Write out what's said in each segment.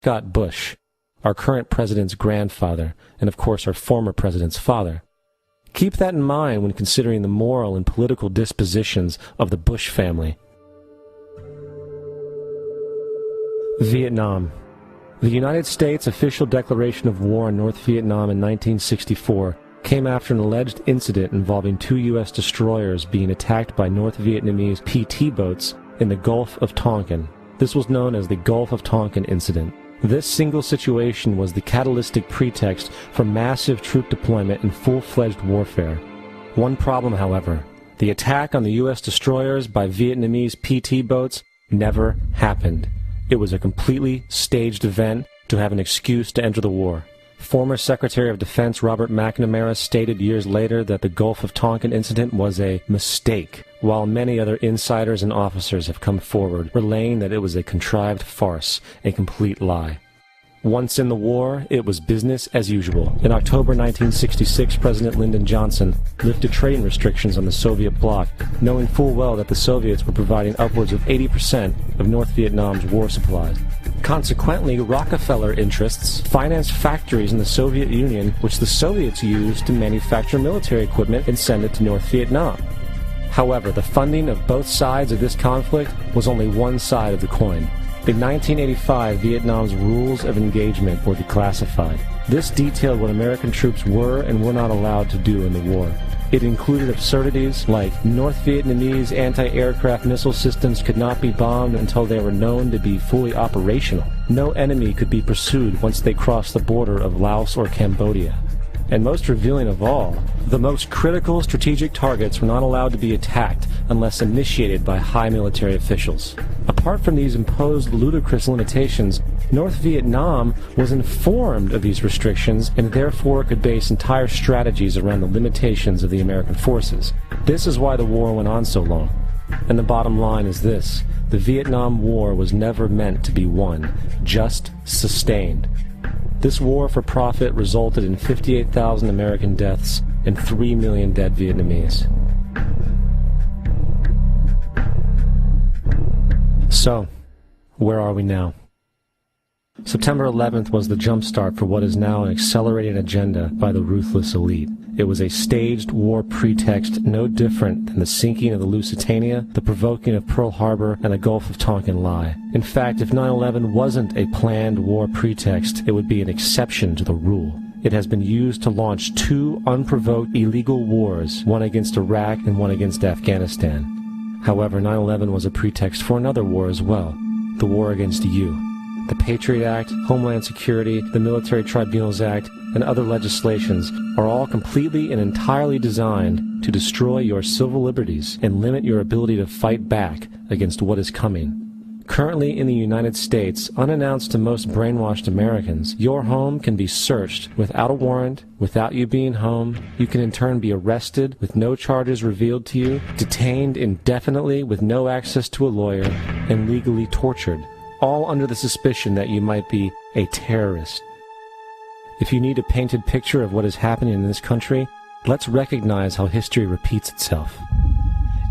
Scott Bush, our current president's grandfather, and of course our former president's father. Keep that in mind when considering the moral and political dispositions of the Bush family. Vietnam. The United States' official declaration of war on North Vietnam in 1964 came after an alleged incident involving 2 U.S. destroyers being attacked by North Vietnamese PT boats in the Gulf of Tonkin. This was known as the Gulf of Tonkin incident. This single situation was the catalytic pretext for massive troop deployment and full-fledged warfare. One problem, however: the attack on the U.S. destroyers by Vietnamese PT boats never happened. It was a completely staged event to have an excuse to enter the war. Former Secretary of Defense Robert McNamara stated years later that the Gulf of Tonkin incident was a mistake, while many other insiders and officers have come forward, relaying that it was a contrived farce, a complete lie. Once in the war, it was business as usual. In October 1966, President Lyndon Johnson lifted trading restrictions on the Soviet bloc, knowing full well that the Soviets were providing upwards of 80% of North Vietnam's war supplies. Consequently, Rockefeller interests financed factories in the Soviet Union, which the Soviets used to manufacture military equipment and send it to North Vietnam. However, the funding of both sides of this conflict was only one side of the coin. In 1985, Vietnam's rules of engagement were declassified. This detailed what American troops were and were not allowed to do in the war. It included absurdities like North Vietnamese anti-aircraft missile systems could not be bombed until they were known to be fully operational. No enemy could be pursued once they crossed the border of Laos or Cambodia. And most revealing of all, the most critical strategic targets were not allowed to be attacked unless initiated by high military officials. Apart from these imposed ludicrous limitations, North Vietnam was informed of these restrictions and therefore could base entire strategies around the limitations of the American forces. This is why the war went on so long. And the bottom line is this: the Vietnam War was never meant to be won, just sustained. This war for profit resulted in 58,000 American deaths and 3 million dead Vietnamese. So, where are we now? September 11th was the jumpstart for what is now an accelerated agenda by the ruthless elite. It was a staged war pretext no different than the sinking of the Lusitania, the provoking of Pearl Harbor, and the Gulf of Tonkin lie. In fact, if 9/11 wasn't a planned war pretext, it would be an exception to the rule. It has been used to launch 2 unprovoked illegal wars, one against Iraq and one against Afghanistan. However, 9/11 was a pretext for another war as well, the war against you. The Patriot Act, Homeland Security, the Military Tribunals Act, and other legislations are all completely and entirely designed to destroy your civil liberties and limit your ability to fight back against what is coming. Currently in the United States, unannounced to most brainwashed Americans, your home can be searched without a warrant, without you being home. You can in turn be arrested with no charges revealed to you, detained indefinitely with no access to a lawyer, and legally tortured, all under the suspicion that you might be a terrorist. If you need a painted picture of what is happening in this country, let's recognize how history repeats itself.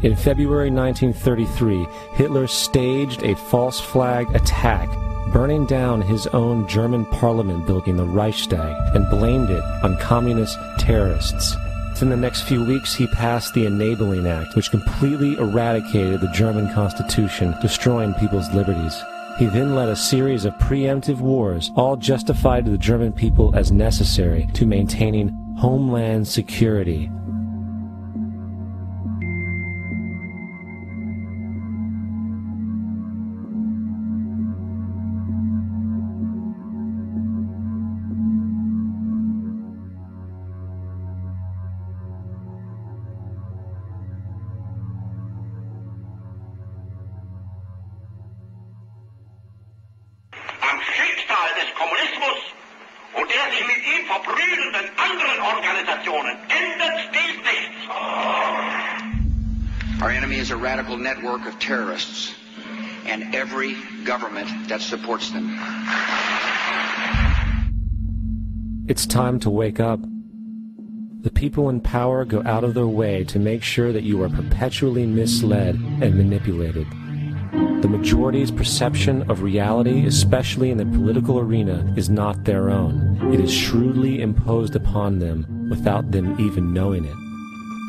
In February 1933, Hitler staged a false flag attack, burning down his own German parliament building, the Reichstag, and blamed it on communist terrorists. Within the next few weeks, he passed the Enabling Act, which completely eradicated the German Constitution, destroying people's liberties. He then led a series of preemptive wars, all justified to the German people as necessary to maintaining homeland security. Our enemy is a radical network of terrorists and every government that supports them. It's time to wake up. The people in power go out of their way to make sure that you are perpetually misled and manipulated. The majority's perception of reality, especially in the political arena, is not their own. It is shrewdly imposed upon them without them even knowing it.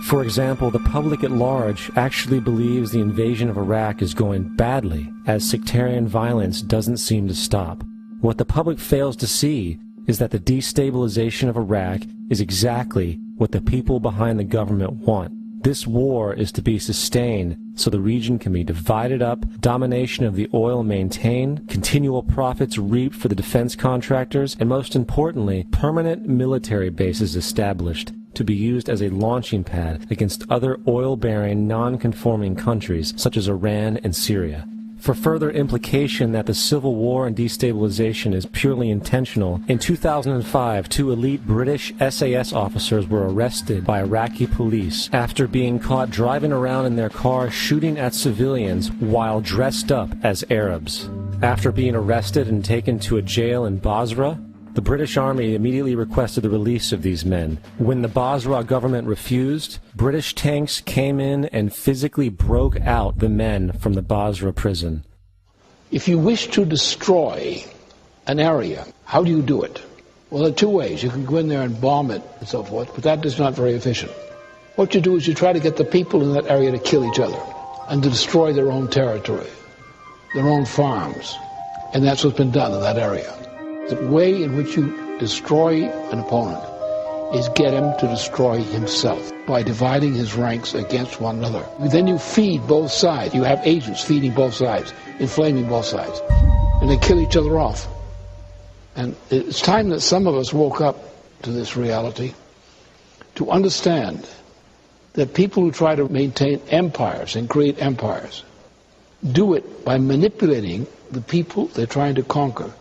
For example, the public at large actually believes the invasion of Iraq is going badly, as sectarian violence doesn't seem to stop. What the public fails to see is that the destabilization of Iraq is exactly what the people behind the government want. This war is to be sustained so the region can be divided up, domination of the oil maintained, continual profits reaped for the defense contractors, and most importantly, permanent military bases established to be used as a launching pad against other oil-bearing, non-conforming countries such as Iran and Syria. For further implication that the civil war and destabilization is purely intentional, in 2005, 2 elite British SAS officers were arrested by Iraqi police after being caught driving around in their car shooting at civilians while dressed up as Arabs. After being arrested and taken to a jail in Basra, the British Army immediately requested the release of these men. When the Basra government refused, British tanks came in and physically broke out the men from the Basra prison. If you wish to destroy an area, how do you do it? Well, there are 2 ways. You can go in there and bomb it and so forth, but that is not very efficient. What you do is you try to get the people in that area to kill each other and to destroy their own territory, their own farms, and that's what's been done in that area. The way in which you destroy an opponent is get him to destroy himself by dividing his ranks against one another. Then you feed both sides. You have agents feeding both sides, inflaming both sides, and they kill each other off. And it's time that some of us woke up to this reality, to understand that people who try to maintain empires and create empires do it by manipulating the people they're trying to conquer